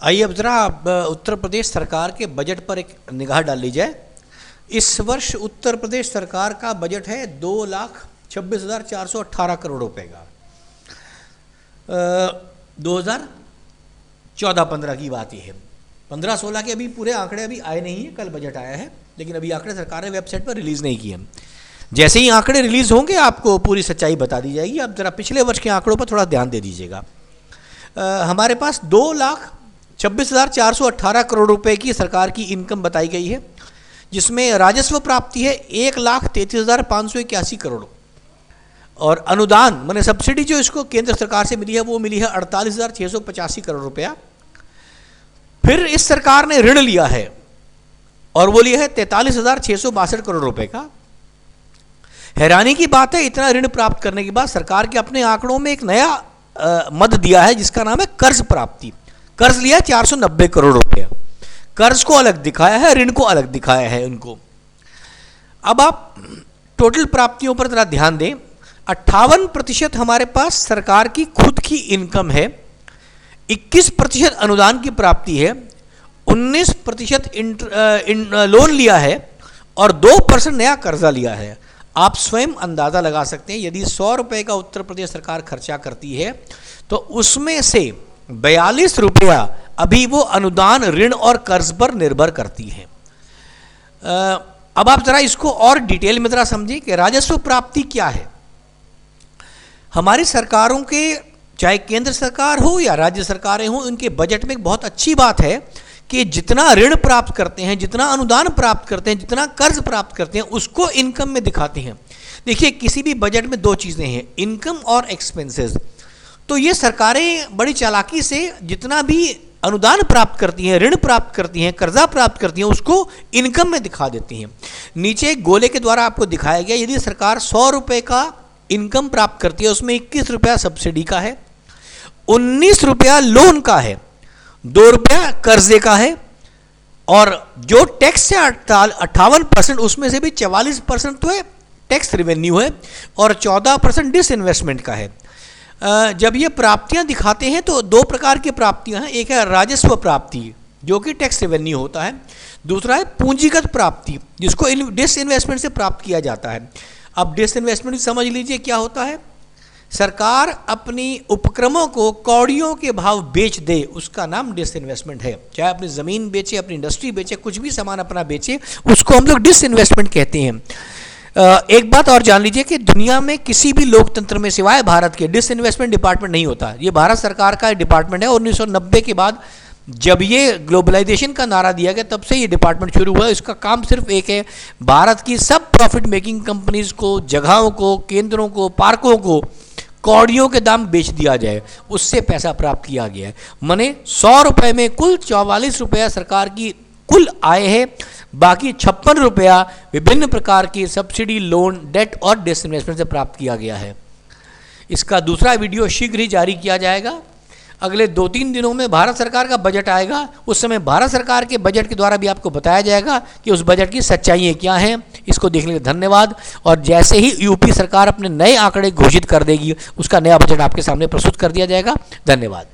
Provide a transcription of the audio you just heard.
आइए अब जरा उत्तर प्रदेश सरकार के बजट पर एक निगाह डाल ली जाए। इस वर्ष उत्तर प्रदेश सरकार का बजट है 2,26,418 करोड़ रुपए का। 2014-15 की बात ही है। 15-16 के अभी पूरे आंकड़े अभी आए नहीं हैं, कल बजट आया है, लेकिन अभी आंकड़े सरकार ने वेबसाइट पर रिलीज़ नहीं किए। जैसे ही आंकड़े रिलीज होंगे आपको पूरी सच्चाई बता दी जाएगी। अब जरा पिछले वर्ष के आंकड़ों पर थोड़ा ध्यान दे दीजिएगा। हमारे पास 2,26,418 करोड़ रुपए की सरकार की इनकम बताई गई है, जिसमें राजस्व प्राप्ति है 1,33,581 करोड़ और अनुदान माने सब्सिडी जो इसको केंद्र सरकार से मिली है वो मिली है 48,685 करोड़ रुपया। फिर इस सरकार ने ऋण लिया है और वो लिया है 43,662 करोड़ रुपए का। हैरानी की बात है, इतना ऋण प्राप्त करने के बाद सरकार के अपने आंकड़ों में एक नया मद दिया है जिसका नाम है कर्ज प्राप्ति। कर्ज लिया 490 करोड़ रुपया। कर्ज को अलग दिखाया है, ऋण को अलग दिखाया है उनको। अब आप टोटल प्राप्तियों पर जरा ध्यान दें। 58% हमारे पास सरकार की खुद की इनकम है, 21% अनुदान की प्राप्ति है, 19% लोन लिया है और 2% नया कर्जा लिया है। आप स्वयं अंदाज़ा लगा सकते हैं, यदि 100 रुपये का उत्तर प्रदेश सरकार खर्चा करती है तो उसमें से 42 रुपया अभी वो अनुदान, ऋण और कर्ज पर निर्भर करती है। अब आप जरा इसको और डिटेल में जरा समझिए कि राजस्व प्राप्ति क्या है। हमारी सरकारों के, चाहे केंद्र सरकार हो या राज्य सरकारें हो, उनके बजट में एक बहुत अच्छी बात है कि जितना ऋण प्राप्त करते हैं, जितना अनुदान प्राप्त करते हैं, जितना कर्ज प्राप्त करते हैं, उसको इनकम में दिखाते हैं। देखिए, किसी भी बजट में दो चीज़ें हैं, इनकम और एक्सपेंसेस। तो ये सरकारें बड़ी चालाकी से जितना भी अनुदान प्राप्त करती हैं, ऋण प्राप्त करती हैं, कर्जा प्राप्त करती हैं, उसको इनकम में दिखा देती हैं। नीचे एक गोले के द्वारा आपको दिखाया गया, यदि सरकार 100 रुपये का इनकम प्राप्त करती है, उसमें 21 रुपया सब्सिडी का है, 19 रुपया लोन का है, 2 रुपया कर्जे का है और जो टैक्स है 58%, उसमें से भी 44% तो है टैक्स रेवेन्यू है और 14% डिसइन्वेस्टमेंट का है। जब ये प्राप्तियां दिखाते हैं तो दो प्रकार की प्राप्तियां हैं। एक है राजस्व प्राप्ति जो कि टैक्स रेवेन्यू होता है, दूसरा है पूंजीगत प्राप्ति जिसको डिसइन्वेस्टमेंट से प्राप्त किया जाता है। अब डिसइन्वेस्टमेंट समझ लीजिए क्या होता है। सरकार अपनी उपक्रमों को कौड़ियों के भाव बेच दे, उसका नाम डिसइन्वेस्टमेंट है। चाहे अपनी ज़मीन बेचे, अपनी इंडस्ट्री बेचे, कुछ भी सामान अपना बेचे, उसको हम लोग डिसइन्वेस्टमेंट कहते हैं। एक बात और जान लीजिए कि दुनिया में किसी भी लोकतंत्र में सिवाय भारत के डिसइन्वेस्टमेंट डिपार्टमेंट नहीं होता। ये भारत सरकार का डिपार्टमेंट है। 1990 के बाद जब ये ग्लोबलाइजेशन का नारा दिया गया तब से ये डिपार्टमेंट शुरू हुआ। इसका काम सिर्फ एक है, भारत की सब प्रॉफिट मेकिंग कंपनीज को, जगहों को, केंद्रों को, पार्कों को कौड़ियों के दाम बेच दिया जाए, उससे पैसा प्राप्त किया गया है। माने 100 रुपये में कुल 44 रुपया सरकार की कुल आय है, बाकी 56 रुपया विभिन्न प्रकार की सब्सिडी, लोन, डेट और डिसइन्वेस्टमेंट से प्राप्त किया गया है। इसका दूसरा वीडियो शीघ्र ही जारी किया जाएगा। अगले 2-3 दिनों में भारत सरकार का बजट आएगा, उस समय भारत सरकार के बजट के द्वारा भी आपको बताया जाएगा कि उस बजट की सच्चाइयाँ क्या हैं। इसको देखने के लिए धन्यवाद। और जैसे ही यूपी सरकार अपने नए आंकड़े घोषित कर देगी, उसका नया बजट आपके सामने प्रस्तुत कर दिया जाएगा। धन्यवाद।